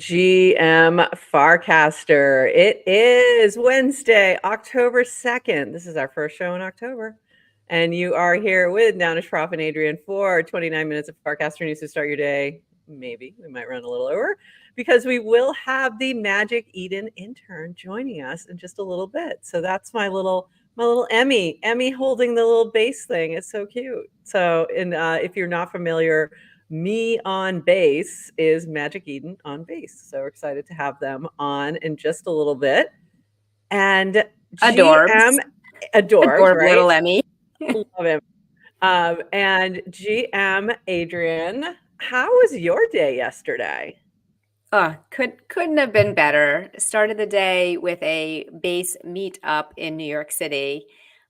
GM Farcaster. It is Wednesday, October 2nd. This is our first show in October. And you are here with Downish Prof and Adrian for 29 minutes of Farcaster news to start your day. Maybe we might run a little over because we will have the Magic Eden Intern joining us in just a little bit. So that's my little Emmy holding the little bass thing. It's so cute. So, and if you're not familiar, me on bass is Magic Eden on bass. So we're excited to have them on in just a little bit. And GM Adorbs, right? little Emmy. Love him. And GM Adrian, how was your day yesterday? Oh, couldn't have been better. Started the day with a BASE meetup in New York City.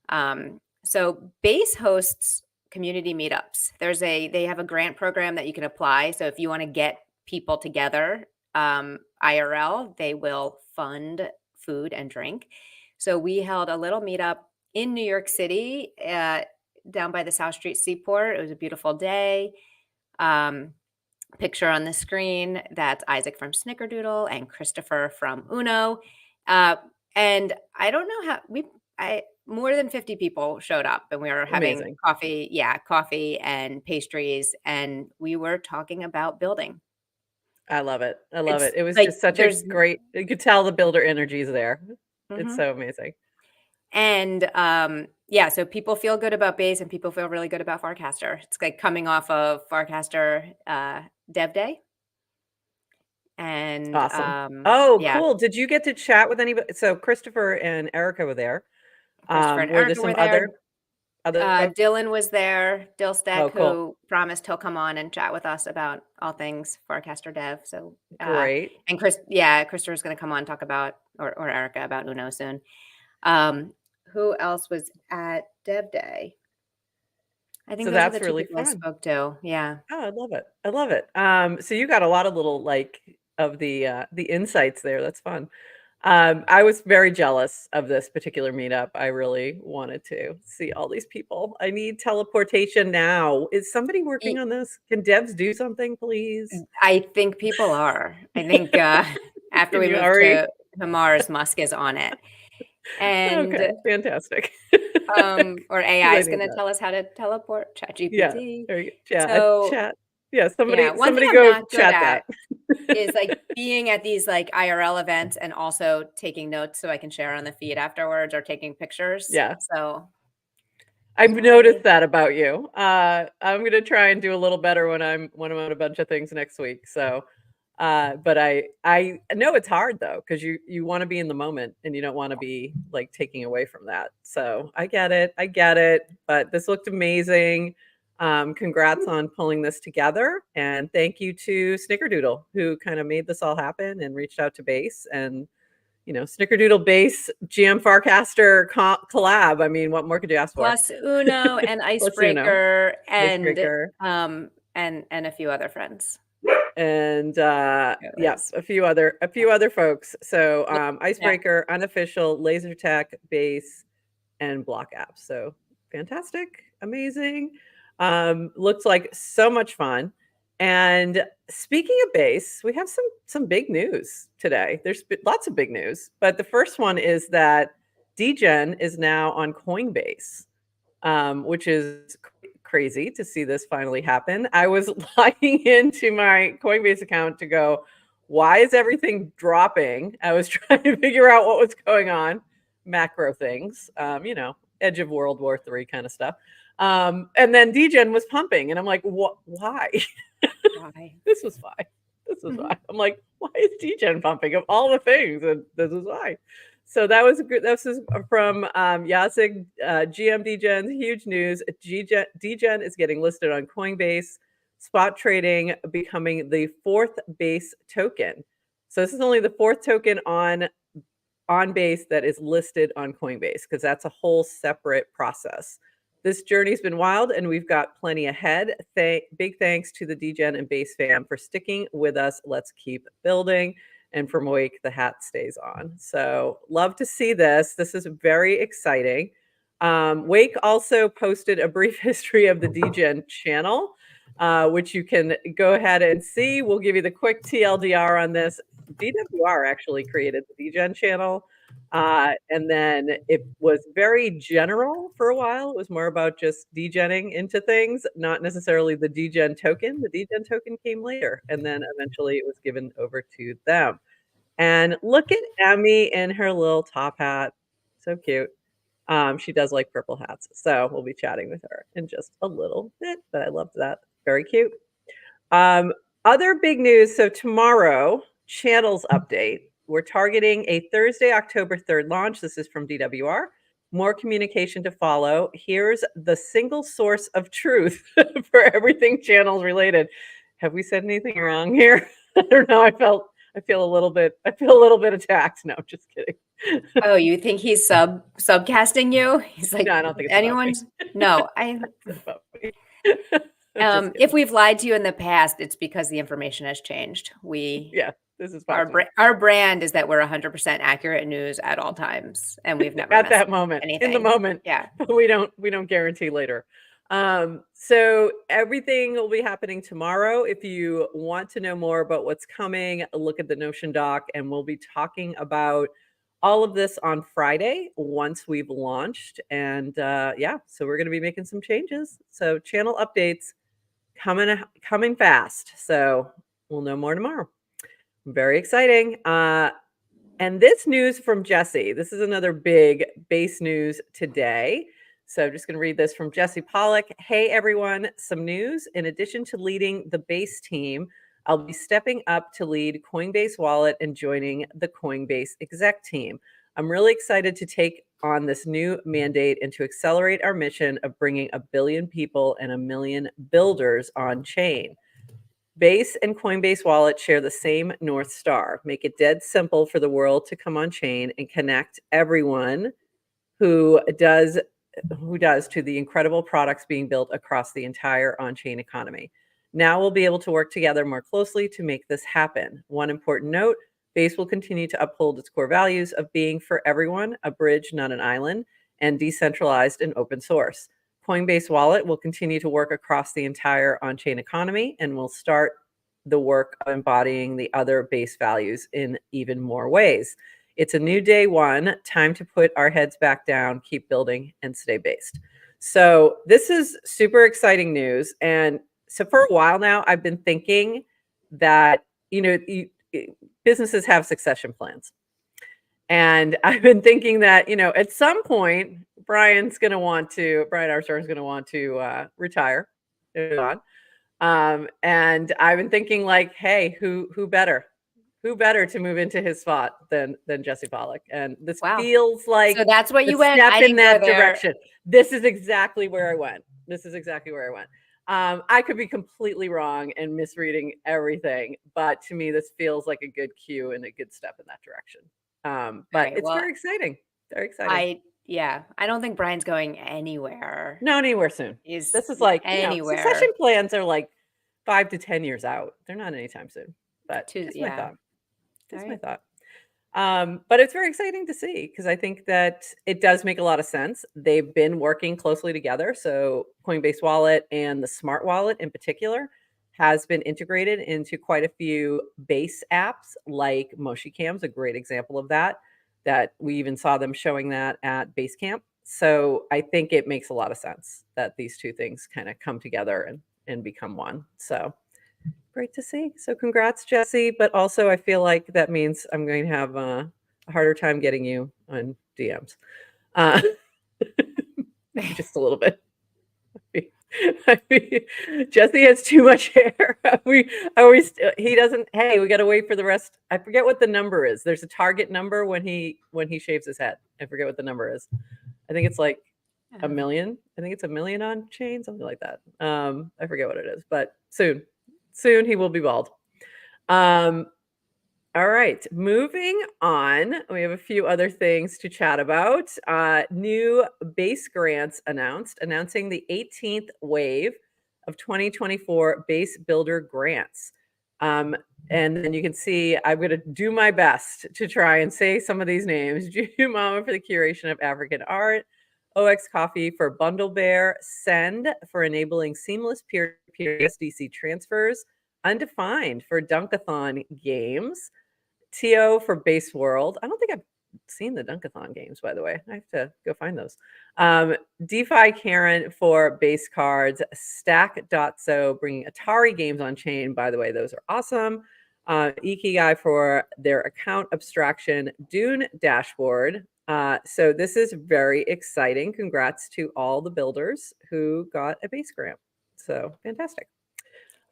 So BASE hosts community meetups. They have a grant program that you can apply. So if you want to get people together IRL, they will fund food and drink. So we held a little meetup in New York City down by the South Street Seaport. It was a beautiful day. Picture on the screen, that's Isaac from Snickerdoodle and Christopher from Uno. And I don't know how more than 50 people showed up, and we were having coffee and pastries, and we were talking about building. I love it. I love it. It was like, just such a great, you could tell the builder energy is there. It's so amazing. And so people feel good about BASE and people feel really good about Farcaster. It's like coming off of Farcaster Dev Day. And awesome. Yeah. Cool. Did you get to chat with anybody? So Christopher and Erica were there. Were there some other Dylan was there, Dillstack, cool. who promised he'll come on and chat with us about all things Farcaster Dev. So great. And Christopher's going to come on and talk about or Erica about Uno soon. Who else was at Dev Day? I think that's really fun. I spoke to. Yeah. Oh, I love it. I love it. So you got a lot of little of the insights there. That's fun. I was very jealous of this particular meetup. I really wanted to see all these people. I need teleportation now. Is somebody working on this? Can devs do something, please? I think people are. I think after we move to Mars, Musk is on it. And okay, fantastic. Or AI is going to tell us how to teleport. ChatGPT. Yeah, there you go. Chat. Yeah, somebody go chat that. Is like being at these like IRL events and also taking notes so I can share on the feed afterwards or taking pictures. Yeah. So I've noticed that about you. I'm going to try and do a little better when I'm on a bunch of things next week. So, but I know it's hard though, because you want to be in the moment and you don't want to be like taking away from that. So I get it. But this looked amazing. Congrats on pulling this together, and thank you to Snickerdoodle who kind of made this all happen and reached out to BASE. And Snickerdoodle BASE GM Farcaster collab. I mean, what more could you ask for? Plus Uno and Icebreaker and a few other friends. And a few other folks. So Icebreaker, Unofficial, LaserTech, BASE, and Block Apps. So fantastic, amazing. Looks like so much fun. And speaking of BASE, we have some big news today. There's lots of big news, but the first one is that Degen is now on Coinbase, which is crazy to see this finally happen. I was logging into my Coinbase account to go, why is everything dropping? I was trying to figure out what was going on, macro things, edge of World War III kind of stuff. And then Degen was pumping, and I'm like, what? Why? Why? This was why. I'm like, why is Degen pumping of all the things? And this is why. So that was good. This is from Jacek, GM Degen. Huge news. Degen is getting listed on Coinbase. Spot trading becoming the fourth BASE token. So this is only the fourth token on BASE that is listed on Coinbase, because that's a whole separate process. This journey's been wild, and we've got plenty ahead. Big thanks to the Degen and BASE fam for sticking with us. Let's keep building. And from Wake, the hat stays on. So love to see this. This is very exciting. Wake also posted a brief history of the Degen channel. which you can go ahead and see. We'll give you the quick TLDR on this. DWR actually created the DGen channel. And then it was very general for a while. It was more about just degenning into things, not necessarily the degen token. The degen token came later, and then eventually it was given over to them. And look at Emmy in her little top hat. So cute. She does like purple hats. So we'll be chatting with her in just a little bit, but I loved that. Very cute. Other big news. So tomorrow, channels update. We're targeting a Thursday, October 3rd launch. This is from DWR. More communication to follow. Here's the single source of truth for everything channels related. Have we said anything wrong here? I don't know. I feel a little bit attacked. No, just kidding. Oh, you think he's subcasting you? He's like, No, I don't think it's anyone's. No, I. about me. If we've lied to you in the past, it's because the information has changed. Yeah, this is our brand is that we're 100% accurate news at all times, and we've never at that moment, anything. in the moment. Yeah, we don't guarantee later. So everything will be happening tomorrow. If you want to know more about what's coming, look at the Notion doc, and we'll be talking about all of this on Friday once we've launched. And yeah, so we're going to be making some changes. So channel updates coming fast. So we'll know more tomorrow. Very exciting. And this news from Jesse. This is another big base news today. So I'm just going to read this from Jesse Pollock. Hey, everyone. Some news. In addition to leading the base team, I'll be stepping up to lead Coinbase Wallet and joining the Coinbase exec team. I'm really excited to take on this new mandate and to accelerate our mission of bringing 1 billion people and 1 million builders on chain. Base and Coinbase Wallet share the same North Star. Make it dead simple for the world to come on chain and connect everyone who does to the incredible products being built across the entire on-chain economy. Now we'll be able to work together more closely to make this happen. One important note, Base will continue to uphold its core values of being for everyone, a bridge, not an island, and decentralized and open source. Coinbase Wallet will continue to work across the entire on-chain economy and will start the work of embodying the other base values in even more ways. It's a new day one, time to put our heads back down, keep building, and stay based. So this is super exciting news. And so for a while now, I've been thinking that, businesses have succession plans. And I've been thinking that, at some point, Brian Armstrong is going to want to retire. And I've been thinking like, hey, who better to move into his spot than Jesse Pollock? And this feels like so that's what you went. Step in that direction. This is exactly where I went. I could be completely wrong and misreading everything, but to me, this feels like a good cue and a good step in that direction. But it's very exciting. Very exciting. I don't think Brian's going anywhere. No, anywhere soon. This is like anywhere. Succession plans are like 5 to 10 years out. They're not anytime soon. But it's my thought. My thought. But it's very exciting to see because I think that it does make a lot of sense. They've been working closely together. So Coinbase Wallet and the Smart Wallet in particular has been integrated into quite a few base apps, like MoshiCam's a great example of that we even saw them showing that at Basecamp. So I think it makes a lot of sense that these two things kind of come together and become one. So great to see. So congrats, Jesse. But also I feel like that means I'm going to have a harder time getting you on DMs. Just a little bit. Jesse has too much hair. He doesn't. Hey, we got to wait for the rest. I forget what the number is. There's a target number when he shaves his head. I forget what the number is. I think it's like 1 million. I think it's 1 million on chain, something like that. I forget what it is, but soon he will be bald. All right, moving on. We have a few other things to chat about. New base grants announcing the 18th wave of 2024 base builder grants. And then you can see I'm going to do my best to try and say some of these names. Mama for the curation of African art, OX Coffee for Bundle Bear, Send for enabling seamless peer-to-peer USDC transfers, Undefined for Dunkathon games, TO for Base World. I don't think I've seen the Dunkathon games, by the way. I have to go find those. DeFi Karen for base cards, Stack.so bringing Atari games on chain. By the way, those are awesome. Ikigai for their account abstraction Dune dashboard. So this is very exciting. Congrats to all the builders who got a base grant. So fantastic.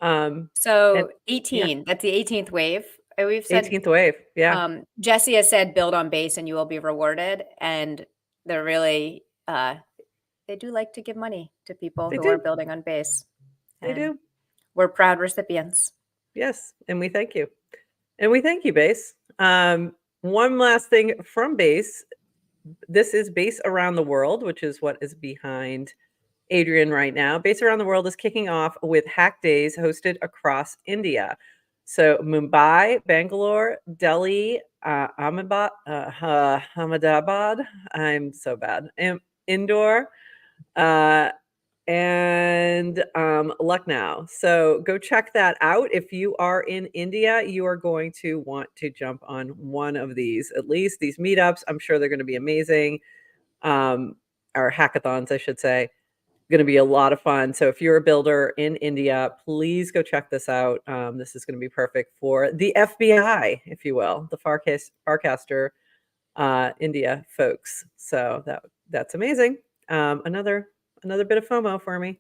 So 18, that's the 18th wave. We've said 18th wave. Yeah. Jesse has said build on base and you will be rewarded. And they're really, they do like to give money to people who are building on base. They do. We're proud recipients. Yes. And we thank you. And we thank you, Base. One last thing from Base. This is Base Around the World, which is what is behind Adrian right now. Base Around the World is kicking off with Hack Days hosted across India. So Mumbai, Bangalore, Delhi, Ahmedabad, I'm so bad, Indore, and Lucknow. So go check that out. If you are in India, you are going to want to jump on one of these, at least these meetups. I'm sure they're going to be amazing. Or hackathons, I should say. Going to be a lot of fun. So if you're a builder in India, please go check this out. This is going to be perfect for the FBI, if you will, the Farcaster India folks. So that's amazing. Another bit of FOMO for me.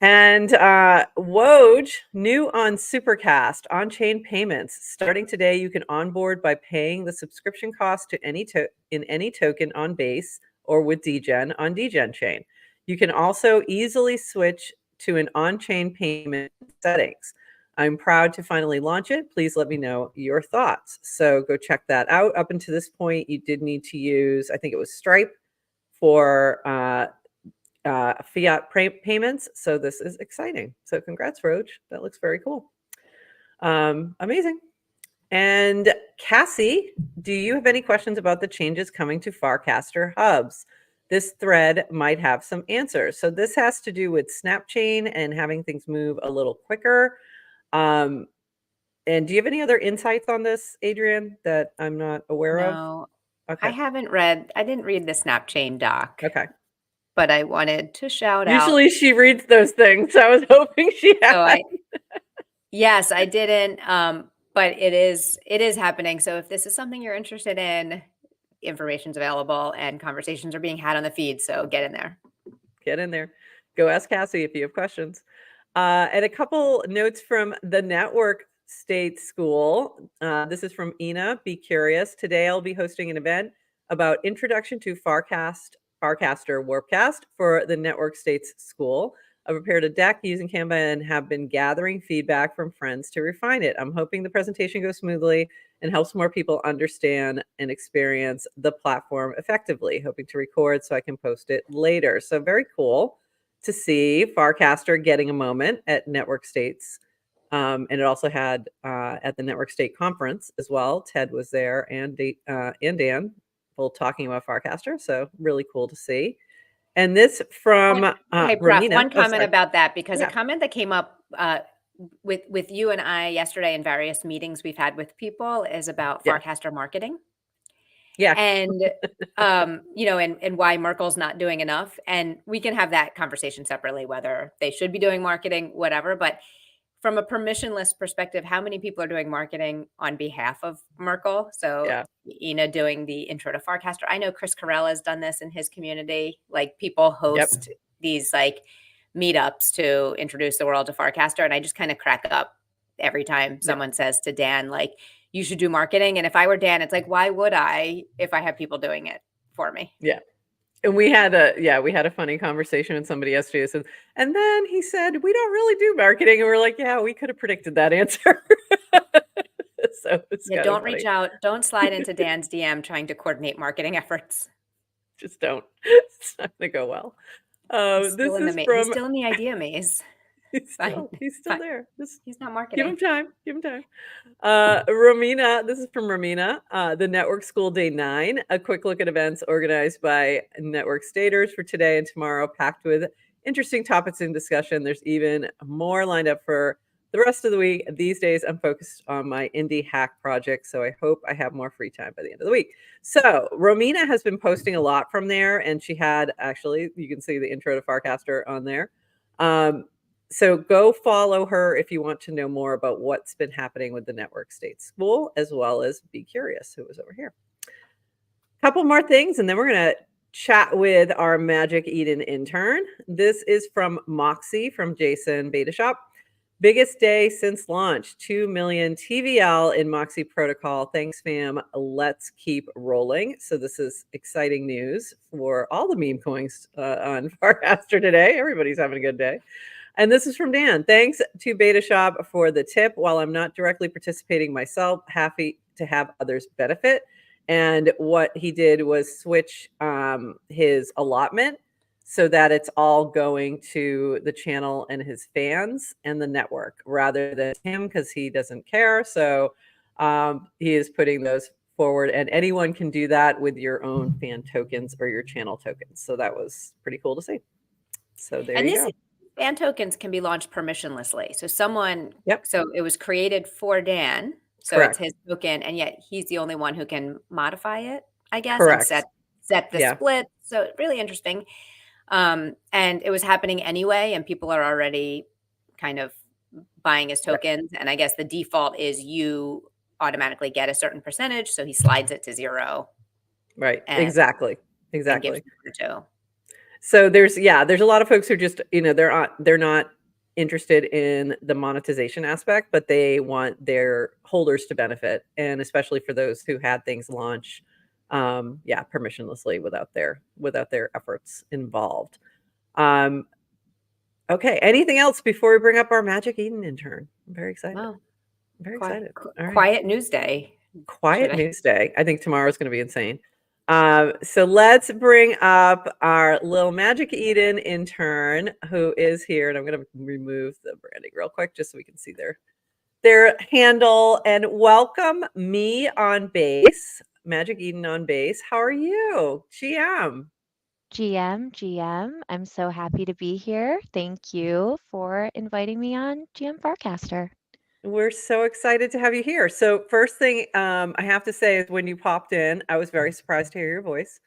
And Woj, new on Supercast, on-chain payments. Starting today, you can onboard by paying the subscription cost to any token on Base or with DGen on DGen chain. You can also easily switch to an on-chain payment settings. I'm proud to finally launch it. Please let me know your thoughts. So go check that out. Up until this point, you did need to use, I think it was Stripe for fiat payments. So this is exciting. So congrats, Roach. That looks very cool. Amazing. And Cassie, do you have any questions about the changes coming to Farcaster hubs? This thread might have some answers. So this has to do with Snapchain and having things move a little quicker. And do you have any other insights on this, Adrian, that I'm not aware of? No, Okay. I didn't read the Snapchain doc. Okay. But I wanted to shout out. Usually she reads those things. So I was hoping she had. Yes, I didn't. But it is happening. So if this is something you're interested in, information's available and conversations are being had on the feed. So get in there. Get in there. Go ask Cassie if you have questions. And a couple notes from the Network State School. This is from Ina. Be curious. Today I'll be hosting an event about introduction to Farcaster Warpcast for the Network States School. I prepared a deck using Canva and have been gathering feedback from friends to refine it. I'm hoping the presentation goes smoothly and helps more people understand and experience the platform effectively. Hoping to record so I can post it later. So very cool to see Farcaster getting a moment at Network States. And it also had at the Network State Conference as well. Ted was there and Dan both talking about Farcaster. So really cool to see. And this from hey, Romina. One comment about that, because a comment that came up with you and I yesterday in various meetings we've had with people is about Farcaster marketing. Yeah. And, and why Merkle's not doing enough. And we can have that conversation separately, whether they should be doing marketing, whatever. But from a permissionless perspective, how many people are doing marketing on behalf of Merkle? So Ina doing the intro to Farcaster. I know Chris Carell has done this in his community. Like people host these like meetups to introduce the world to Farcaster. And I just kind of crack up every time someone says to Dan, like, you should do marketing. And if I were Dan, it's like, why would I if I have people doing it for me? Yeah. And we had a funny conversation with somebody yesterday who said, and then he said, we don't really do marketing. And we're like, yeah, we could have predicted that answer. So don't reach out. Don't slide into Dan's DM trying to coordinate marketing efforts. Just don't. It's not going to go well. He's still in the idea maze. He's still there. Just he's not give marketing. him time. Give him time. Romina, this is from Romina. The Network School Day 9, a quick look at events organized by network staters for today and tomorrow, packed with interesting topics in discussion. There's even more lined up for the rest of the week. These days, I'm focused on my indie hack project, so I hope I have more free time by the end of the week. So Romina has been posting a lot from there, and she had, actually, you can see the intro to Farcaster on there. So go follow her if you want to know more about what's been happening with the Network State School, as well as Be Curious, who was over here. Couple more things, and then we're going to chat with our Magic Eden intern. This is from Moxie from Jason Beta Shop. Biggest day since launch, 2 million TVL in Moxie protocol. Thanks, fam. Let's keep rolling. So this is exciting news for all the meme coins on Farcaster today. Everybody's having a good day. And this is from Dan. Thanks to Beta Shop for the tip. While I'm not directly participating myself, happy to have others benefit. And what he did was switch his allotment so that it's all going to the channel and his fans and the network rather than him, because he doesn't care. So he is putting those forward, and anyone can do that with your own fan tokens or your channel tokens. So that was pretty cool to see. So there you go. Fan tokens can be launched permissionlessly. So Yep. So it was created for Dan. So Correct. It's his token, and yet he's the only one who can modify it, I guess, Correct. and set the split. So really interesting. And it was happening anyway, and people are already kind of buying his tokens. And I guess the default is you automatically get a certain percentage. So he slides it to 0. Right. And, exactly. And gives two. So there's a lot of folks who just, they're not interested in the monetization aspect, but they want their holders to benefit. And especially for those who had things launch, permissionlessly without their efforts involved. Okay. Anything else before we bring up our Magic Eden intern? I'm very excited. Wow. I'm very excited. Quiet news day. Quiet news day. I think tomorrow's going to be insane. So let's bring up our little Magic Eden intern who is here. And I'm going to remove the branding real quick just so we can see their handle. And welcome me on base, Magic Eden on base. How are you? GM, I'm so happy to be here. Thank you for inviting me on GM Farcaster. We're so excited to have you here. So first thing I have to say is when you popped in, I was very surprised to hear your voice.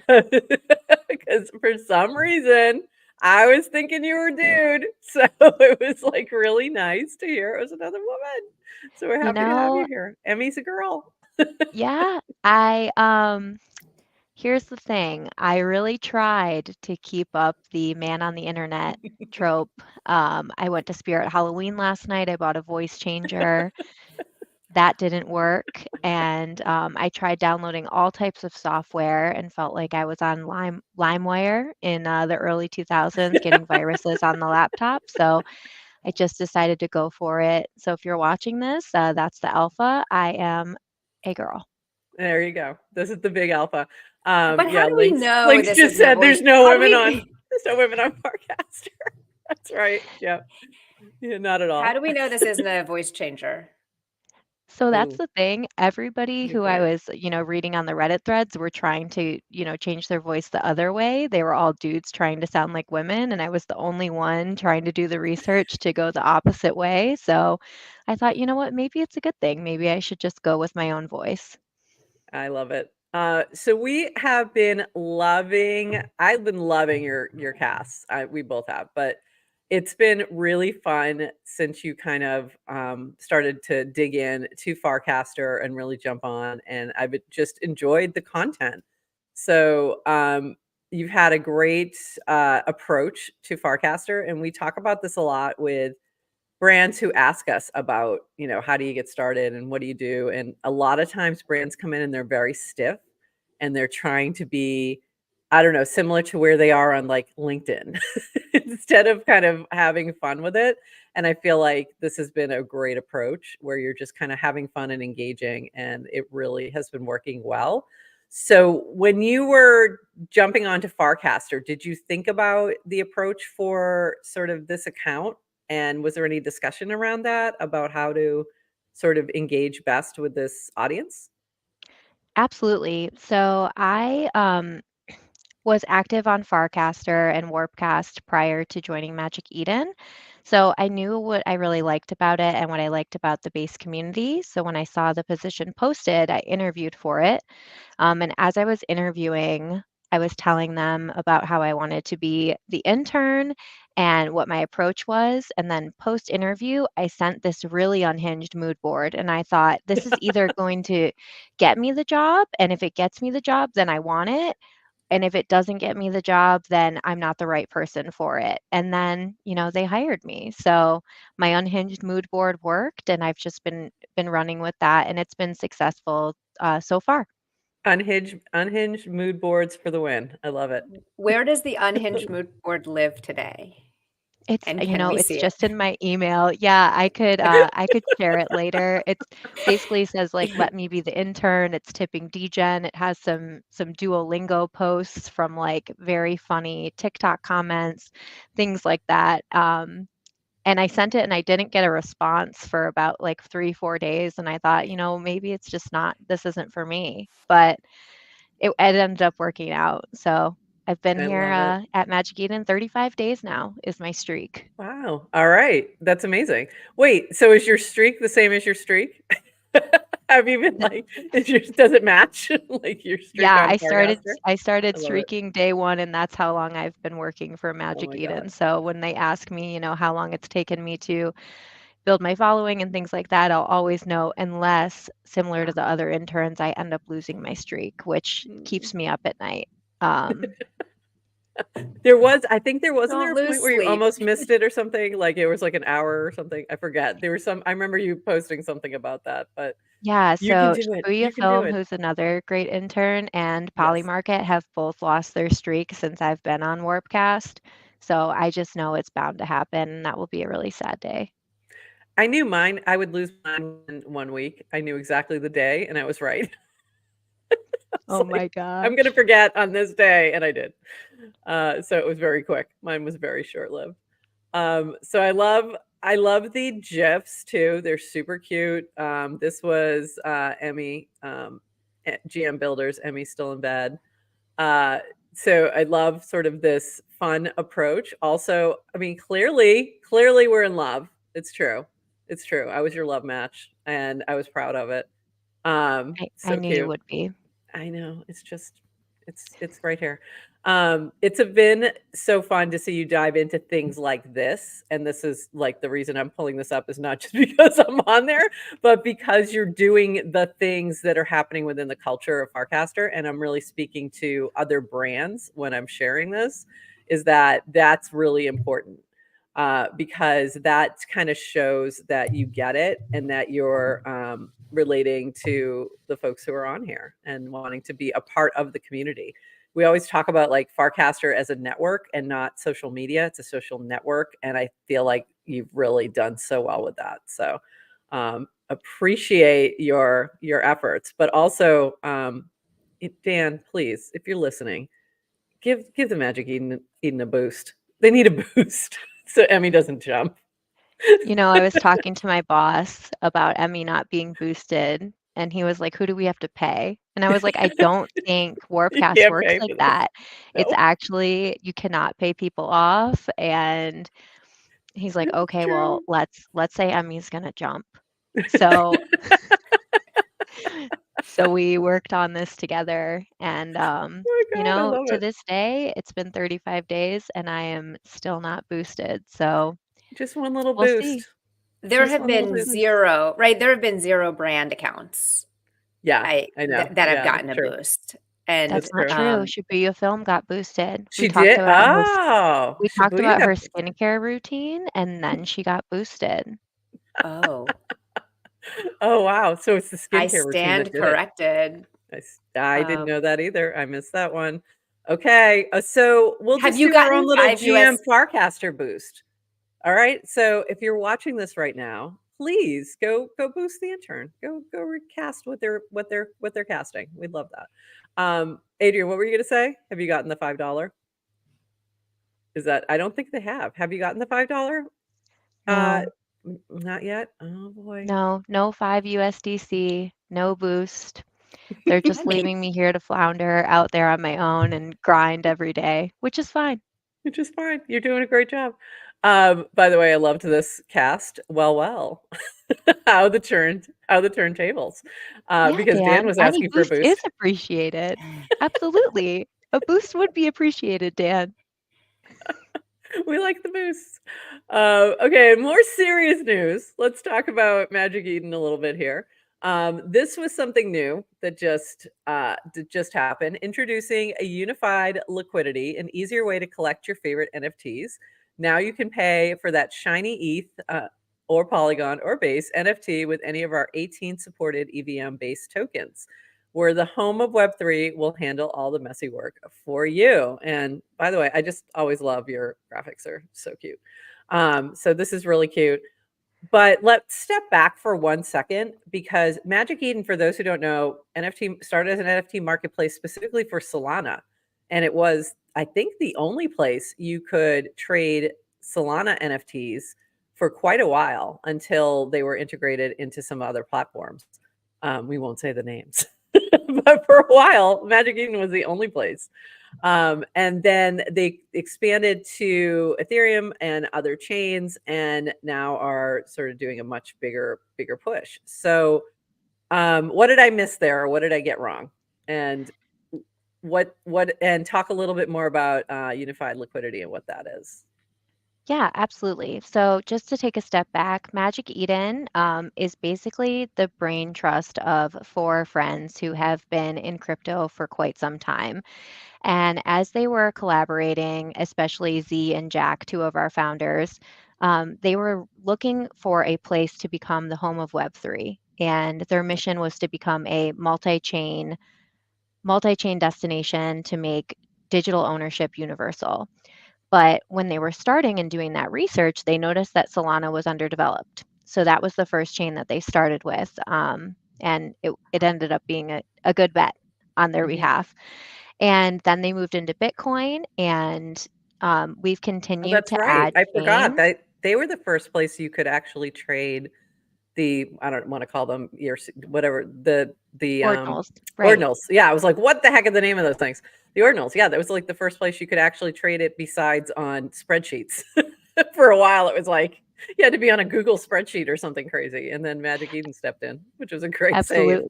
Because for some reason, I was thinking you were a dude. So it was like really nice to hear it was another woman. So we're happy to have you here. Emmy's a girl. Yeah, here's the thing. I really tried to keep up the man on the internet trope. I went to Spirit Halloween last night. I bought a voice changer. That didn't work. And I tried downloading all types of software and felt like I was on LimeWire in the early 2000s, getting viruses on the laptop. So I just decided to go for it. So if you're watching this, that's the alpha. I am a girl. There you go. This is the big alpha. But how do we know Links this just is said there's no women on Farcaster. That's right. Yeah. Yeah, not at all. How do we know this isn't a voice changer? So that's the thing. Everybody who I was, reading on the Reddit threads were trying to, change their voice the other way. They were all dudes trying to sound like women, and I was the only one trying to do the research to go the opposite way. So I thought, you know what, maybe it's a good thing. Maybe I should just go with my own voice. I love it. So we have been I've been loving your casts. We both have, but it's been really fun since you kind of started to dig in to Farcaster and really jump on, and I've just enjoyed the content. So you've had a great approach to Farcaster, and we talk about this a lot with brands who ask us about, how do you get started and what do you do? And a lot of times brands come in and they're very stiff and they're trying to be, I don't know, similar to where they are on like LinkedIn instead of kind of having fun with it. And I feel like this has been a great approach where you're just kind of having fun and engaging, and it really has been working well. So when you were jumping onto Farcaster, did you think about the approach for sort of this account? And was there any discussion around that about how to sort of engage best with this audience? Absolutely. So I was active on Farcaster and Warpcast prior to joining Magic Eden. So I knew what I really liked about it and what I liked about the base community. So when I saw the position posted, I interviewed for it. And as I was interviewing, I was telling them about how I wanted to be the intern and what my approach was. And then post interview, I sent this really unhinged mood board. And I thought, this is either going to get me the job. And if it gets me the job, then I want it. And if it doesn't get me the job, then I'm not the right person for it. And then, they hired me. So my unhinged mood board worked, and I've just been running with that, and it's been successful so far. Unhinged mood boards for the win. I love it. Where does the unhinged mood board live today? It's, And can we it's see it? just in my email. Yeah, I could share it later. It's basically says like, let me be the intern. It's tipping degen. It has some Duolingo posts from like very funny TikTok comments, things like that. And I sent it and I didn't get a response for about like 3-4 days. And I thought, maybe it's just not, this isn't for me. But it ended up working out. So I've been I here love it. at Magic Eden 35 days now is my streak. Wow. All right. That's amazing. Wait, so is your streak the same as your streak? Have you been like, does it match like your streak Yeah, on I started Farcaster? I started I love it. streaking day one, and that's how long I've been working for Oh Magic my Eden. God. So when they ask me, how long it's taken me to build my following and things like that, I'll always know, unless similar to Wow. the other interns, I end up losing my streak, which keeps me up at night. I think wasn't there Don't a lose point where you sleep. almost missed it or something? Like it was like an hour or something. I forget. I remember you posting something about that, but Yeah, you can so do it. Shibuya You can do Film, it. who's another great intern, and Yes. Polymarket have both lost their streak since I've been on Warpcast. So I just know it's bound to happen, and that will be a really sad day. I knew I would lose mine in 1 week. I knew exactly the day and I was right. Oh Like, my I'm gonna gosh. forget on this day, and I did. So it was very quick. Mine was very short-lived. So I love the GIFs too. They're super cute. This was Emmy, GM Builders. Emmy's still in bed. Uh, so I love sort of this fun approach. Also, I mean, clearly we're in love. It's true. It's true. I was your love match, and I was proud of it. I So knew you cute. would be. I know. It's just it's right here. It's been so fun to see you dive into things like this. And this is like the reason I'm pulling this up is not just because I'm on there, but because you're doing the things that are happening within the culture of Farcaster. And I'm really speaking to other brands when I'm sharing this, is that's really important. Because that kind of shows that you get it and that you're relating to the folks who are on here and wanting to be a part of the community. We always talk about like Farcaster as a network and not social media. It's a social network. And I feel like you've really done so well with that. So appreciate your efforts, but also Dan, please, if you're listening, give the Magic Eden a boost. They need a boost so Emmy doesn't jump. I was talking to my boss about Emmy not being boosted, and he was like, "Who do we have to pay?" And I was like, "I don't think You Warpcast can't works pay like for this. that. It's No, actually you cannot pay people off." And he's like, it's "Okay, well, true. let's say Emmy's gonna jump." So so we worked on this together, and Oh my God, I love to it. this day, it's been 35 days, and I am still not boosted. So Just one little we'll see. boost. There Just have one little been boost. zero, right? There have been zero brand accounts Yeah, I know. that have Yeah, gotten that's a true. boost. And That's That's not true. true. Shibuya Film got boosted. She did. Oh, We talked Shibuya about got her skincare routine, and then she got boosted. oh, oh wow. So it's the I skincare routine that stand did it. corrected. I didn't Um, know that either. I missed that one. Okay. So we'll have just you do our own gotten little 5 GM US? Farcaster boost. All right. So if you're watching this right now, please go boost the intern. Go recast what they're casting. We'd love that. Adrian, what were you gonna say? Have you gotten the $5? Is that I don't think they have. Have you gotten the $5? No, Not yet. Oh boy. no 5 USDC, no boost. They're just leaving me here to flounder out there on my own and grind every day, which is fine. Which is fine. You're doing a great job. By the way, I loved this cast. Well. How the turntables. Yeah, Because Dan Dan, was any asking for a boost is boost. appreciated. Absolutely. A boost would be appreciated, Dan. We like the boosts. Okay, more serious news. Let's talk about Magic Eden a little bit here. This was something new that just happened. Introducing a unified liquidity, an easier way to collect your favorite NFTs. Now you can pay for that shiny ETH or Polygon or Base NFT with any of our 18 supported EVM based tokens. We're the home of Web3. We'll handle all the messy work for you. And by the way, I just always love your graphics. Are so cute. So this is really cute. But let's step back for 1 second, because Magic Eden, for those who don't know, NFT started as an NFT marketplace specifically for Solana. And it was, I think, the only place you could trade Solana NFTs for quite a while until they were integrated into some other platforms. We won't say the names. But for a while, Magic Eden was the only place. And then they expanded to Ethereum and other chains, and now are sort of doing a much bigger push. So what did I miss there, or what did I get wrong? And and talk a little bit more about unified liquidity and what that is. Yeah, absolutely. So just to take a step back, Magic Eden is basically the brain trust of 4 friends who have been in crypto for quite some time. And as they were collaborating, especially Z and Jack, 2 of our founders, they were looking for a place to become the home of Web3. And their mission was to become a multi-chain destination to make digital ownership universal. But when they were starting and doing that research, they noticed that Solana was underdeveloped. So that was the first chain that they started with. And it ended up being a good bet on their behalf. And then they moved into Bitcoin, and we've Oh, continued that's to right. add I forgot chains. that they were the first place you could actually trade I don't want to call them whatever the Ordinals, right. ordinals. Yeah, I was like, what the heck are the name of those things? The ordinals. Yeah, that was like the first place you could actually trade it besides on spreadsheets. For a while, it was like you had to be on a Google spreadsheet or something crazy, and then Magic Eden stepped in, which was a great save. Absolutely.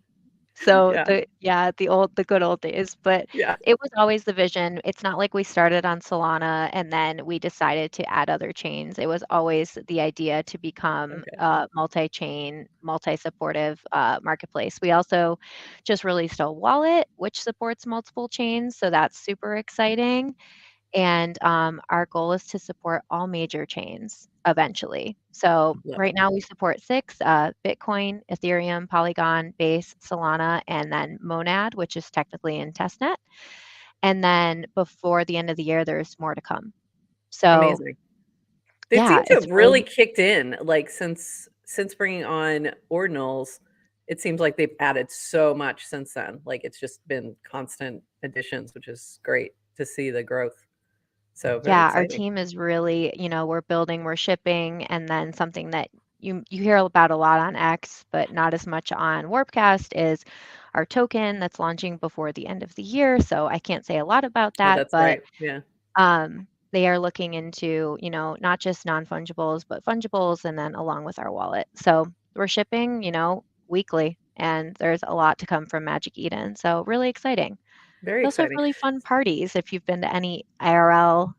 So Yeah, the good old days, but yeah. it was always the vision. It's not like we started on Solana and then we decided to add other chains. It was always the idea to become Okay. a multi-chain, multi-supportive marketplace. We also just released a wallet which supports multiple chains, so that's super exciting. And our goal is to support all major chains eventually. So Love right it. now we support 6, Bitcoin, Ethereum, Polygon, Base, Solana, and then Monad, which is technically in testnet. And then before the end of the year, there's more to come. So Amazing. They seem yeah, to it's have really really, kicked in, like, since bringing on ordinals. It seems like they've added so much since then. Like, it's just been constant additions, which is great to see the growth. So very yeah, our exciting. team is really, we're building, we're shipping, and then something that you hear about a lot on X, but not as much on Warpcast is our token that's launching before the end of the year. So I can't say a lot about Oh, that, that's but right. Yeah, they are looking into, not just non-fungibles, but fungibles, and then along with our wallet. So we're shipping, weekly, and there's a lot to come from Magic Eden. So really exciting. very We also have exciting. really fun parties if you've been to any IRL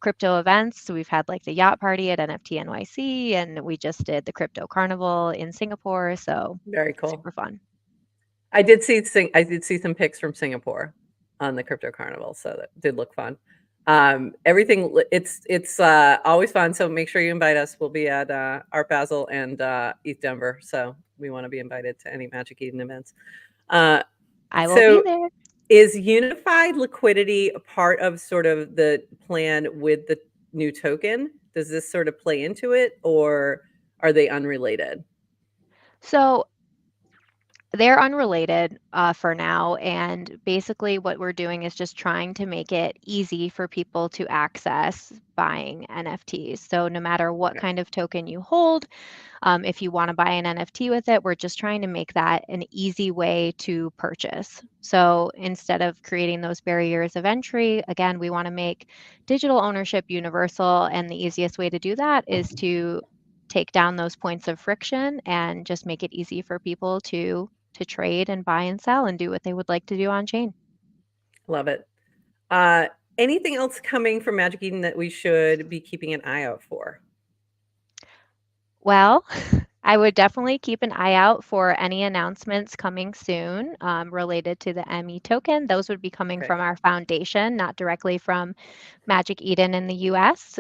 crypto events. So we've had like the yacht party at NFT NYC, and we just did the crypto carnival in Singapore. So Very cool. super fun. I did see some pics from Singapore on the Crypto Carnival, so that did look fun. Everything it's always fun. So make sure you invite us. We'll be at Art Basel and ETH Denver, so we want to be invited to any Magic Eden events. Uh, I will be so there. is unified liquidity a part of sort of the plan with the new token? Does this sort of play into it, or are they unrelated? So they're unrelated for now, and basically what we're doing is just trying to make it easy for people to access buying NFTs. So no matter what Okay. kind of token you hold, if you want to buy an NFT with it, we're just trying to make that an easy way to purchase. So instead of creating those barriers of entry, again, we want to make digital ownership universal. And the easiest way to do that is to take down those points of friction and just make it easy for people to trade and buy and sell and do what they would like to do on chain. Love it. Anything else coming from Magic Eden that we should be keeping an eye out for? Well, I would definitely keep an eye out for any announcements coming soon related to the ME token. Those would be coming Okay. from our foundation, not directly from Magic Eden in the US.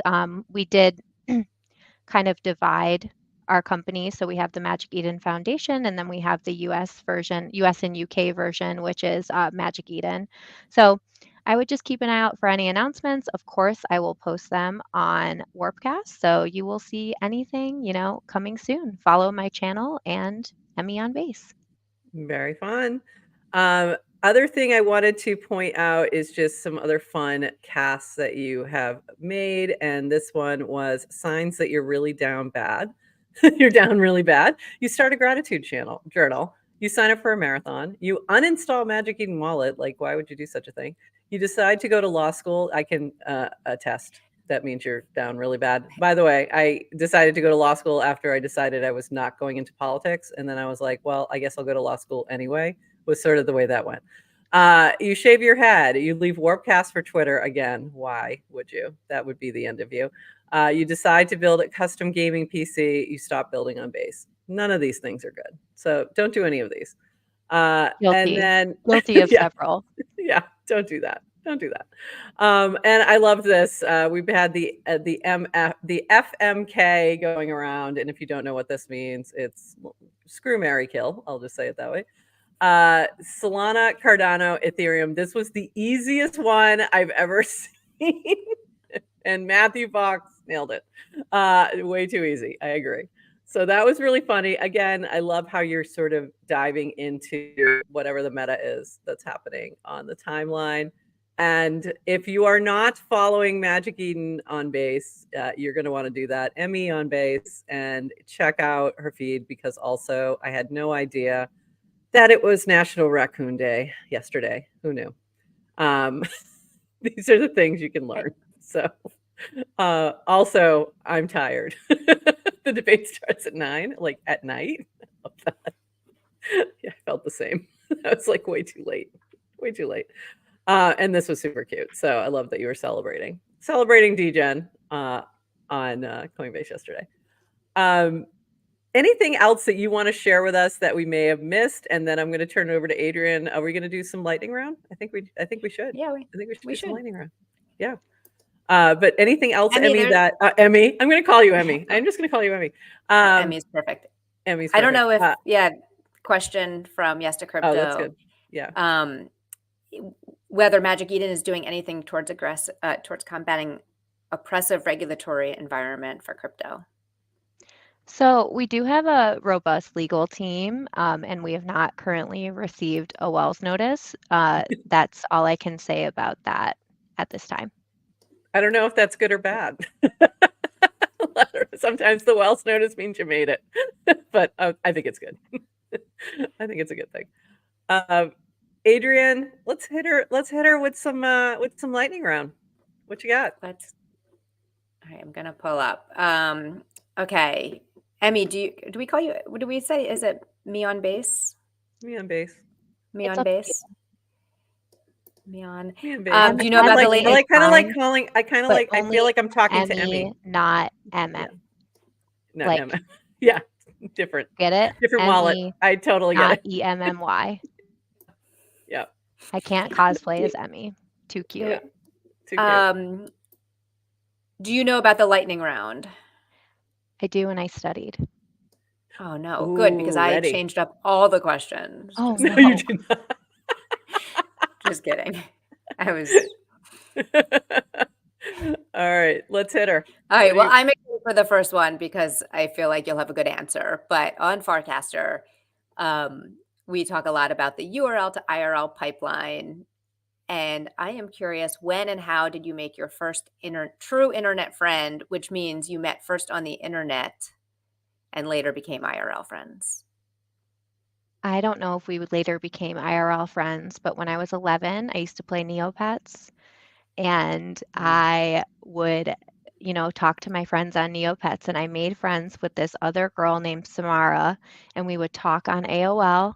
We did kind of divide our company. So we have the Magic Eden Foundation, and then we have the US version, US and UK version, which is Magic Eden. So I would just keep an eye out for any announcements. Of course, I will post them on Warpcast. So you will see anything, coming soon. Follow my channel and Emmy on Base. Very fun. Other thing I wanted to point out is just some other fun casts that you have made. And this one was signs that you're really down bad. You're down really bad. You start a gratitude journal. You sign up for a marathon. You uninstall Magic Eden Wallet. Like, why would you do such a thing? You decide to go to law school. I can attest. That means you're down really bad. By the way, I decided to go to law school after I decided I was not going into politics. And then I was like, well, I guess I'll go to law school anyway, was sort of the way that went. You shave your head. You leave Warpcast for Twitter. Again, why would you? That would be the end of you. You decide to build a custom gaming PC. You stop building on base. None of these things are good. So don't do any of these. And Guilty. then Guilty of yeah, several. yeah, don't do that. Don't do that. And I love this. We've had the FMK going around, and if you don't know what this means, it's screw, marry, kill. I'll just say it that way. Solana, Cardano, Ethereum. This was the easiest one I've ever seen, and Matthew Fox nailed it. Way too easy. I agree. So that was really funny. Again, I love how you're sort of diving into whatever the meta is that's happening on the timeline. And if you are not following Magic Eden on base, you're going to want to do that. Emmy on base, and check out her feed, because also I had no idea that it was National Raccoon Day yesterday. Who knew? These are the things you can learn. So also, I'm tired. The debate starts at 9, like at night. I love that. Yeah, I felt the same. I was like way too late. Way too late. And this was super cute. So I love that you were celebrating DGen on Coinbase yesterday. Anything else that you want to share with us that we may have missed? And then I'm going to turn it over to Adrian. Are we going to do some lightning round? I think we should. Yeah, I think we should do some lightning round. Yeah. But anything else, Emmy, that Emmy? I'm going to call you Emmy. I'm just going to call you Emmy. Emmy's perfect. Emmy's I don't know if perfect. question from Yes to Crypto. Oh, that's good. Yeah. Whether Magic Eden is doing anything towards combating oppressive regulatory environment for crypto. So we do have a robust legal team, and we have not currently received a Wells notice. That's all I can say about that at this time. I don't know if that's good or bad. Sometimes the Wells notice means you made it, but I think it's good. I think it's a good thing. Adrian, let's hit her with some lightning round. What you got? All right, I'm gonna pull up. Okay, Emmy, do we call you? What do we say? Is it me on base? Me on base. Me on base. Me on. Do you know about the latest? I kind of like calling. I feel like I'm talking Emmy, to Emmy, not MM. Yeah. Not like, MM. Yeah, different. Get it? Different Emmy, wallet. I totally get it. EMMY. Yeah. I can't cosplay as Emmy. Too cute. Yeah. Too cute. Do you know about the lightning round? I do, and I studied. Oh no, good, because I changed up all the questions. Oh no, you did not. Just kidding. I was. All right, let's hit her. All right. Well, I'm excited for the first one because I feel like you'll have a good answer. But on Farcaster, we talk a lot about the URL to IRL pipeline. And I am curious, when and how did you make your first true internet friend, which means you met first on the internet and later became IRL friends? I don't know if we would later became IRL friends, but when I was 11, I used to play Neopets, and I would, talk to my friends on Neopets, and I made friends with this other girl named Samara, and we would talk on AOL,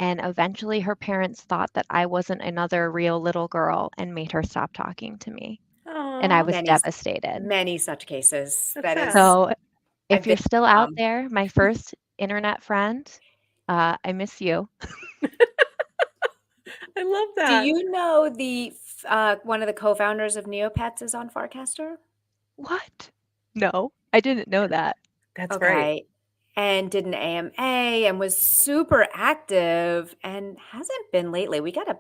and eventually her parents thought that I wasn't another real little girl and made her stop talking to me, and I was devastated. Many such cases. That's That is. sad. So if I've you're been still out there, my first internet friend, I miss you. I love that. Do you know the one of the co-founders of Neopets is on Farcaster? What? No, I didn't know that. That's right. And did an AMA and was super active and hasn't been lately. We got to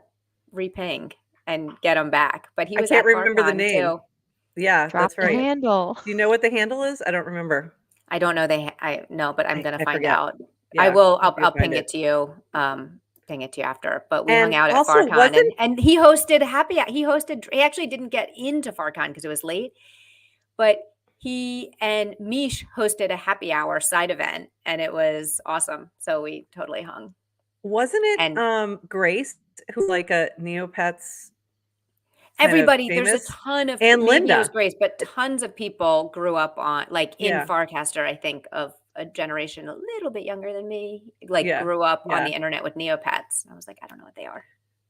reping and get him back. But he was I can't at remember the Farcon name. too. Yeah, Drop that's right. the handle. Do you know what the handle is? I don't remember. I don't know. I know, but I'm going to find forget. out. Yeah, I will. you'll I'll find ping it to you. Ping it to you after. But we And hung out at also, Farcon, and he hosted He actually didn't get into Farcon because it was late, but he and Mish hosted a happy hour side event, and it was awesome. So we totally hung. Wasn't it Grace, who's like a Neopets? Everybody, there's a ton of, and maybe Linda. it was Grace, but tons of people grew up on, like in Yeah. Farcaster, I think, of a generation a little bit younger than me, like Yeah, grew up on yeah. the internet with Neopets. I was like, I don't know what they are.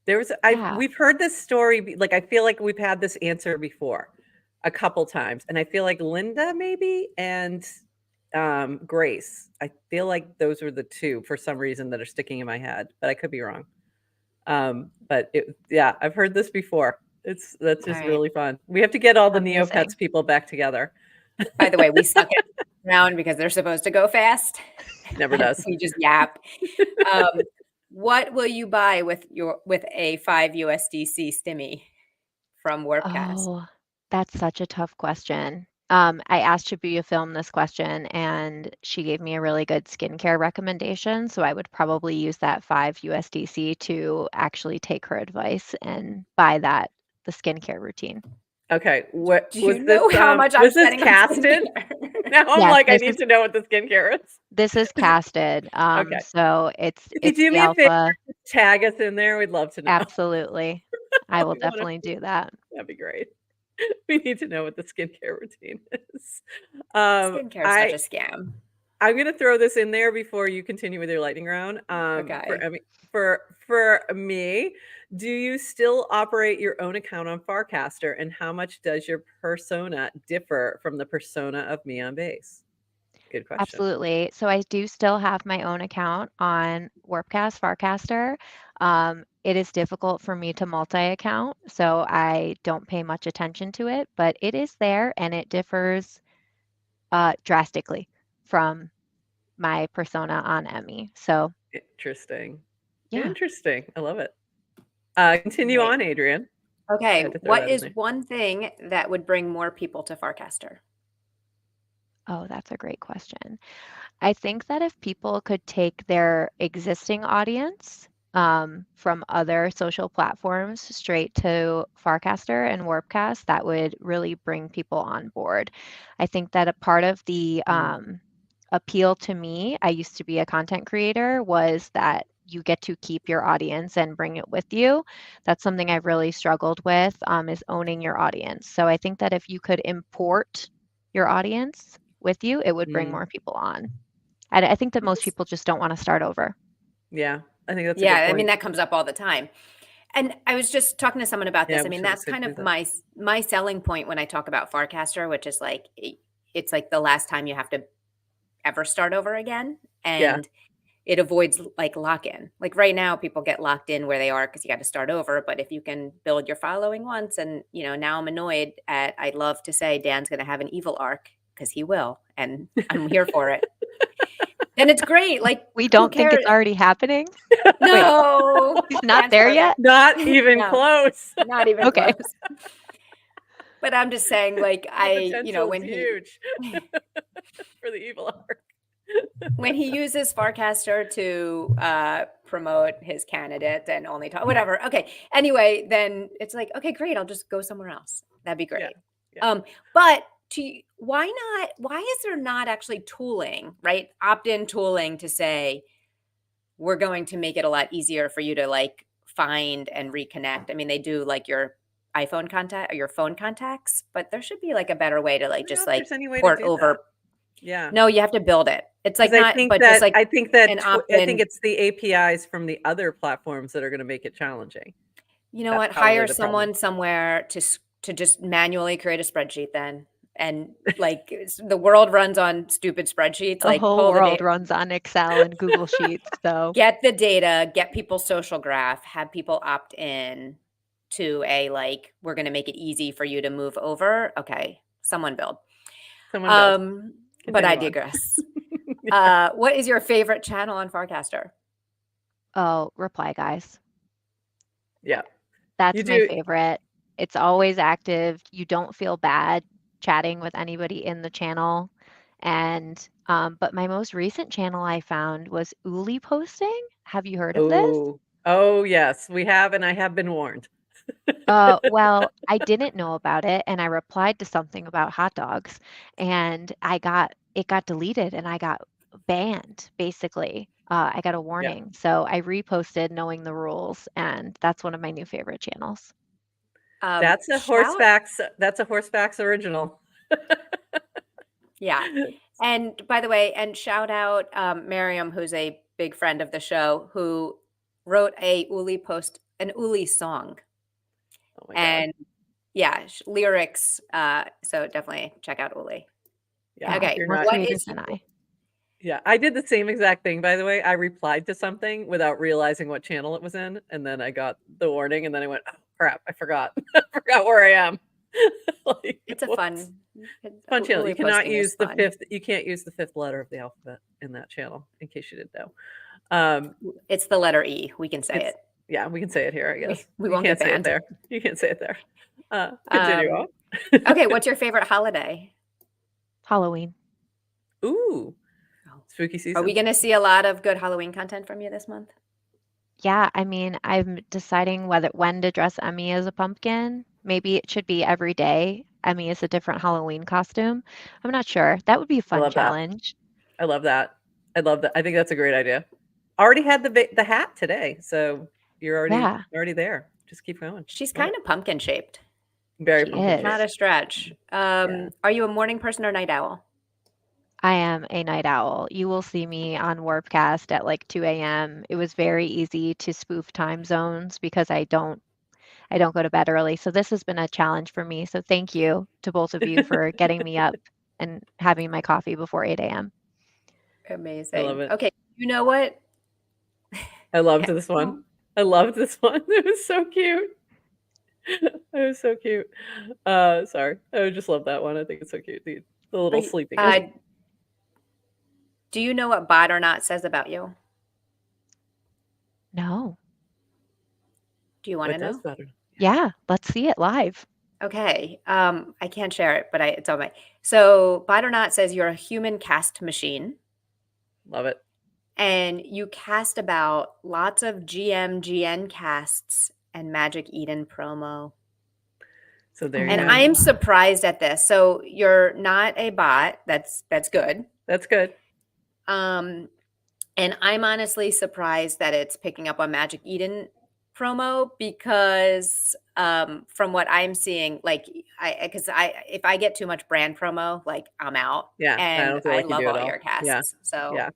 There was, we've heard this story, like I feel like we've had this answer before a couple times, and I feel like Linda maybe and Grace. I feel like those were the two for some reason that are sticking in my head, but I could be wrong. But I've heard this before. That's just right. really fun. We have to get all the Amazing. Neopets people back together. By the way, we suck it around because they're supposed to go fast. Never does. We just yap. What will you buy with a 5 USDC stimmy from Warpcast? Oh, that's such a tough question. I asked Shibuya Film this question, and she gave me a really good skincare recommendation. So I would probably use that 5 USDC to actually take her advice and buy the skincare routine. Okay, what Do you was know this? how much I'm Was this spending on casted? skincare? Now I'm Yes, like, I this need is- to know what the skincare is. This is casted. Okay. So it's If you do the me a favor, alpha. tag us in there. We'd love to know. Absolutely. I will We wanna- definitely do that. That'd be great. We need to know what the skincare routine is. Skincare is such a scam. I'm going to throw this in there before you continue with your lightning round. Okay. For me, do you still operate your own account on Farcaster, and how much does your persona differ from the persona of me on base? Good question. Absolutely. So I do still have my own account on Farcaster. It is difficult for me to multi-account, so I don't pay much attention to it, but it is there and it differs drastically from my persona on Emmy. So interesting. Yeah. Interesting. I love it. Continue on, Adrian. Okay. What is one thing that would bring more people to Farcaster? Oh, that's a great question. I think that if people could take their existing audience from other social platforms straight to Farcaster and Warpcast, that would really bring people on board. I think that a part of the appeal to me, I used to be a content creator, was that you get to keep your audience and bring it with you. That's something I've really struggled with, is owning your audience. So I think that if you could import your audience with you, it would bring more people on. And I think that most people just don't want to start over. Yeah, I think that's a good point. I mean, that comes up all the time. And I was just talking to someone about this. I mean, that's kind of my selling point when I talk about Farcaster, which is like, it's like the last time you have to ever start over again. And it avoids like lock-in. Like right now, people get locked in where they are because you got to start over. But if you can build your following once, and now I'm annoyed at, I'd love to say Dan's going to have an evil arc because he will, and I'm here for it. And it's great. Like, we don't think it's already happening. No, he's not there yet. Not even close. Not even close. But I'm just saying, like, The potential is huge he for the evil arc. when he uses Farcaster to promote his candidate and only talk, whatever. Okay. Anyway, then it's like, okay, great. I'll just go somewhere else. That'd be great. Yeah. But why not? Why is there not actually tooling, right? Opt-in tooling to say we're going to make it a lot easier for you to like find and reconnect. I mean, they do like your iPhone contact or your phone contacts, but there should be like a better way to like just like port over. That. Yeah. No, you have to build it. It's like not, but just like I think it's the APIs from the other platforms that are going to make it challenging. You know what? Hire someone somewhere to just manually create a spreadsheet then. And like the world runs on stupid spreadsheets. The whole world runs on Excel and Google Sheets. So get the data, get people's social graph, have people opt in to a like, we're going to make it easy for you to move over. Okay, someone build. But I digress. What is your favorite channel on Farcaster? Oh, Reply Guys. Yeah. That's my favorite. It's always active. You don't feel bad chatting with anybody in the channel. And but my most recent channel I found was Uli posting. Have you heard of this? Oh yes, we have, and I have been warned. Well, I didn't know about it, and I replied to something about hot dogs, and it got deleted, and I got banned, basically. I got a warning. Yeah. So I reposted knowing the rules, and that's one of my new favorite channels. That's a Horsefacts original. Yeah. And by the way, and shout out Miriam, who's a big friend of the show, who wrote an Uli song. Oh my and God. Yeah, lyrics. So definitely check out Uli. Yeah. Okay. Yeah, I did the same exact thing, by the way. I replied to something without realizing what channel it was in, and then I got the warning, and then I went, "Oh crap, I forgot. I forgot where I am." Like, it's a fun channel. You cannot use the fifth. You can't use the fifth letter of the alphabet in that channel, in case you didn't know. It's the letter E. We can say it. Yeah, we can say it here, I guess. We won't get banned there. You can't say it there. Continue on. Okay, what's your favorite holiday? Halloween. Ooh. Spooky season. Are we going to see a lot of good Halloween content from you this month? Yeah, I mean, I'm deciding when to dress Emmy as a pumpkin. Maybe it should be every day. Emmy is a different Halloween costume. I'm not sure. That would be a fun challenge. I love that. I love that. I think that's a great idea. Already had the hat today, so you're already there. Just keep going. She's kind of pumpkin shaped. Very pumpkin shaped. Not a stretch. Are you a morning person or night owl? I am a night owl. You will see me on Warpcast at like 2 a.m. It was very easy to spoof time zones because I don't go to bed early. So this has been a challenge for me. So thank you to both of you for getting me up and having my coffee before 8 a.m. Amazing. I love it. Okay. You know what? I loved this one. I loved this one. It was so cute. It was so cute. Sorry. I just love that one. I think it's so cute. The little sleeping. Do you know what Bot or Not says about you? No. Do you want to know? Yeah, let's see it live. Okay. I can't share it, but it's on my. So Bot or Not says you're a human cast machine. Love it. And you cast about lots of GN casts and Magic Eden promo. So there you go. And I'm surprised at this. So you're not a bot. That's good. That's good. And I'm honestly surprised that it's picking up on Magic Eden promo because from what I'm seeing, like if I get too much brand promo, like I'm out. Yeah, and I don't feel like love you do all your casts. Yeah. So yeah,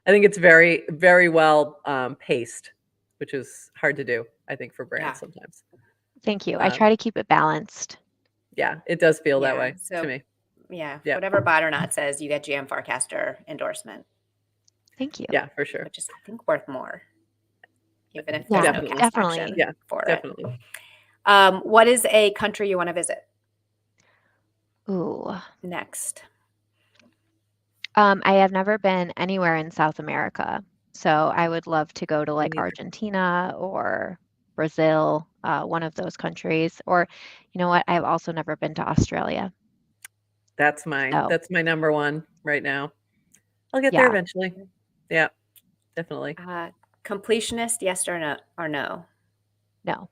I think it's very, very well paced, which is hard to do, I think, for brands sometimes. Thank you. I try to keep it balanced. Yeah, it does feel that way to me. Yeah, whatever Bot or Not says, you get GM Farcaster endorsement. Thank you. Yeah, for sure. Which is, I think, worth more, even if there's no cast action for definitely. it. What is a country you want to visit? Ooh. Next. I have never been anywhere in South America, so I would love to go to like Argentina or Brazil, one of those countries. Or, you know what? I've also never been to Australia. That's mine. So, That's my number one right now. I'll get there yeah, eventually. Yeah, definitely. Completionist, yes or no? Or no? no.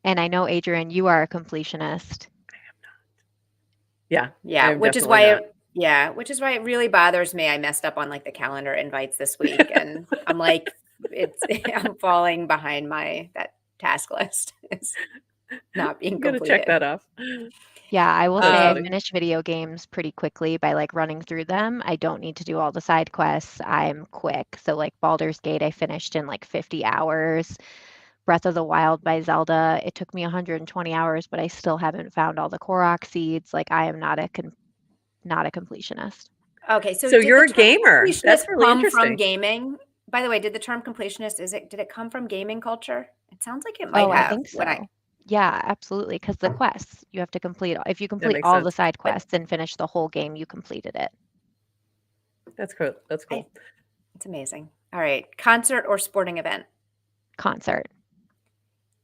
And I know, Adrian, you are a completionist. Yeah, I Yeah, am which is definitely why not. which is why it really bothers me. I messed up on like the calendar invites this week, and I'm like, I'm falling behind that task list. It's not being I'm gonna check completed. that off. Yeah, I will That's say I funny. finish video games pretty quickly by like running through them. I don't need to do all the side quests. I'm quick. So like Baldur's Gate, I finished in like 50 hours. Breath of the Wild by Zelda, it took me 120 hours, but I still haven't found all the Korok seeds. Like I am not a completionist. Okay, so So did the you're a term gamer. That's completionist really come from interesting. gaming? By the way, did the term completionist did it come from gaming culture? It sounds like it might Oh, I have. think so. Yeah, absolutely. Because the quests you have to complete, if you That complete makes all the sense. side quests and finish the whole game, you completed it. That's cool. That's cool. It's amazing. All right, concert or sporting event? Concert.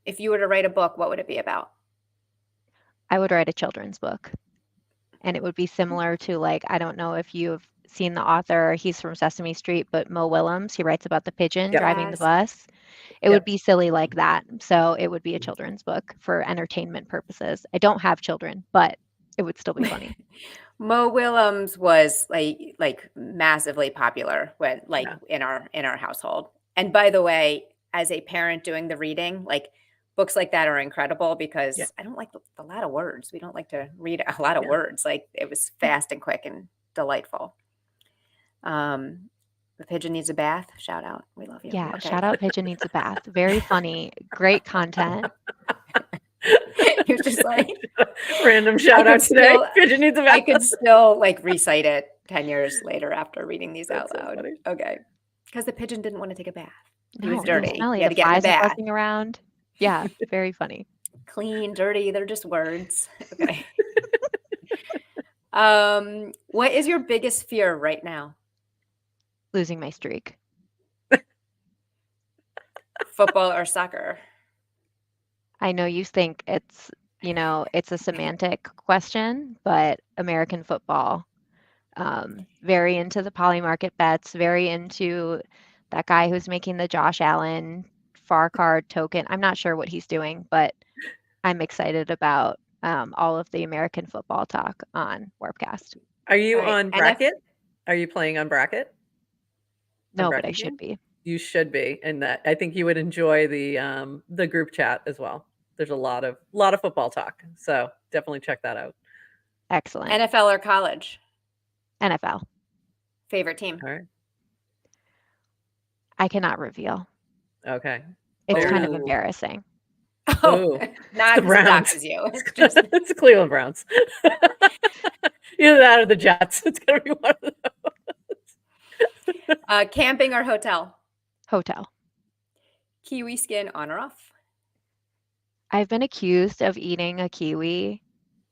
If you were to write a book, what would it be about? I would write a children's book. And it would be similar to like, I don't know if you've seen the author, he's from Sesame Street, but Mo Willems, he writes about the pigeon Yep. driving the Yes. bus. It Yep. would be silly like that. So it would be a children's book for entertainment purposes. I don't have children, but it would still be funny. Mo Willems was like massively popular when Yeah. in our household. And by the way, as a parent doing the reading, like books like that are incredible because Yeah. I don't like a lot of words. We don't like to read a lot of Yeah. words. Like it was fast and quick and delightful. The pigeon needs a bath. Shout out. We love you. Yeah, Okay. shout out Pigeon Needs a Bath. Very funny, great content. He was just like Random shout out today. Pigeon needs a bath. I could still like recite it 10 years later after reading these out That's so loud. funny. Okay. Because the pigeon didn't want to take a bath. He No, was dirty. smelly. He had The to get in the flies are bath. buzzing around. Yeah, very funny. Clean, dirty, they're just words. Okay. What is your biggest fear right now? Losing my streak. Football or soccer? I know you think it's, it's a semantic question, but American football. Very into the poly market bets, very into that guy who's making the Josh Allen Farcard token. I'm not sure what he's doing, but I'm excited about all of the American football talk on Warpcast. Are you All right. on bracket? Are you playing on bracket? No, but I should be. You should be, and that I think you would enjoy the group chat as well. There's a lot of football talk, so definitely check that out. Excellent. NFL or college? NFL. Favorite team? All right. I cannot reveal. Okay. It's Fair kind of enough. embarrassing. Oh, Ooh, not the because it Browns. doxes you. It's just It's the Cleveland Browns. Either that or the Jets. It's gonna be one of those. camping or hotel? Hotel. Kiwi skin on or off? I've been accused of eating a kiwi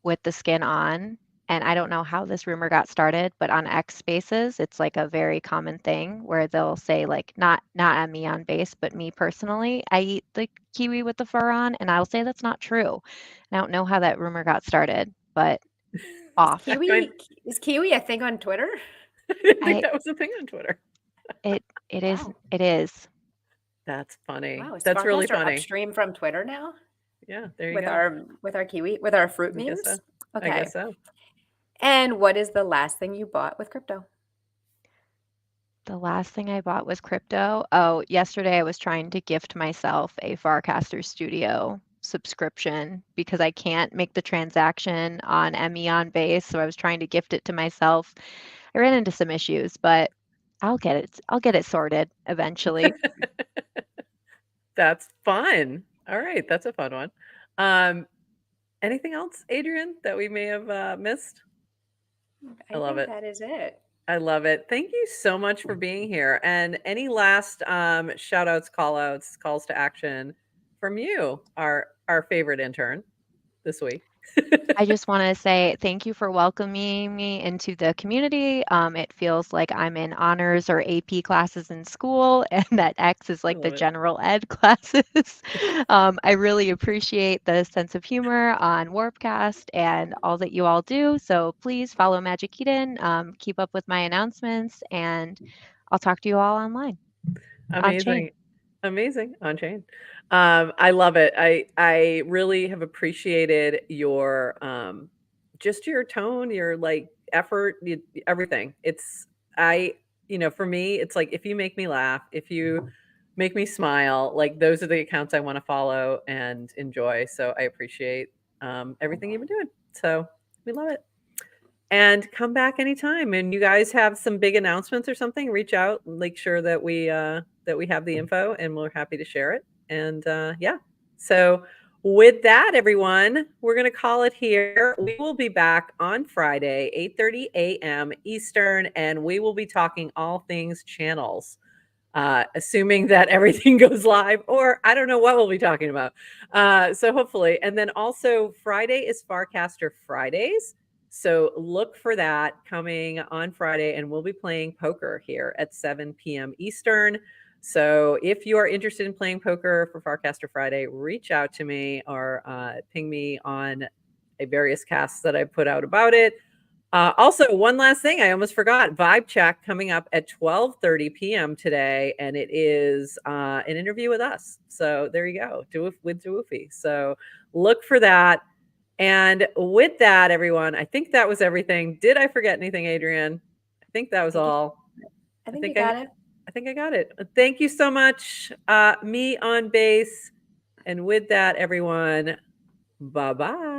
with the skin on, and I don't know how this rumor got started, but on X Spaces, it's like a very common thing where they'll say like not at me on base, but me personally, I eat the kiwi with the fur on, and I'll say that's not true. I don't know how that rumor got started, but off. Is kiwi a thing on Twitter? I didn't think that was a thing on Twitter. It is. Wow. It is. That's funny. Wow, is That's really Farcaster funny. upstream from Twitter now? Yeah, there you With go. our kiwi, with our fruit I guess memes? so. Okay. I guess so. And what is the last thing you bought with crypto? The last thing I bought was crypto. Oh, yesterday I was trying to gift myself a Farcaster Studio subscription because I can't make the transaction on ME on base, so I was trying to gift it to myself. I ran into some issues, but I'll get it sorted eventually. That's fun. All right, that's a fun one. Anything else, Adrian, that we may have missed? I love it. That is it. I love it. Thank you so much for being here. And any last shout outs, call outs, calls to action from you, our favorite intern this week? I just want to say thank you for welcoming me into the community. It feels like I'm in honors or AP classes in school, and that X is like the general ed classes. I really appreciate the sense of humor on Warpcast and all that you all do. So please follow Magic Eden, keep up with my announcements, and I'll talk to you all online. Amazing. Amazing. On chain. I love it. I really have appreciated your just your tone, your like effort, everything. For me, it's like if you make me laugh, if you make me smile, like those are the accounts I want to follow and enjoy. So I appreciate everything you've been doing. So we love it. And come back anytime. And you guys have some big announcements or something, reach out, make sure that we have the info, and we're happy to share it. And yeah. So with that, everyone, we're going to call it here. We will be back on Friday, 8:30 a.m. Eastern, and we will be talking all things channels. Assuming that everything goes live, or I don't know what we'll be talking about. So hopefully. And then also Friday is Farcaster Fridays. So look for that coming on Friday, and we'll be playing poker here at 7 p.m. Eastern. So if you are interested in playing poker for Farcaster Friday, reach out to me or ping me on various casts that I put out about it. Also, one last thing I almost forgot. Vibe Check coming up at 12:30 p.m. today, and it is an interview with us. So there you go, with Dwoofy. So look for that. And with that, everyone, I think that was everything. Did I forget anything, Adrienne? I think that was all. I think you got it. I think I got it. Thank you so much, me on base. And with that, everyone, bye-bye.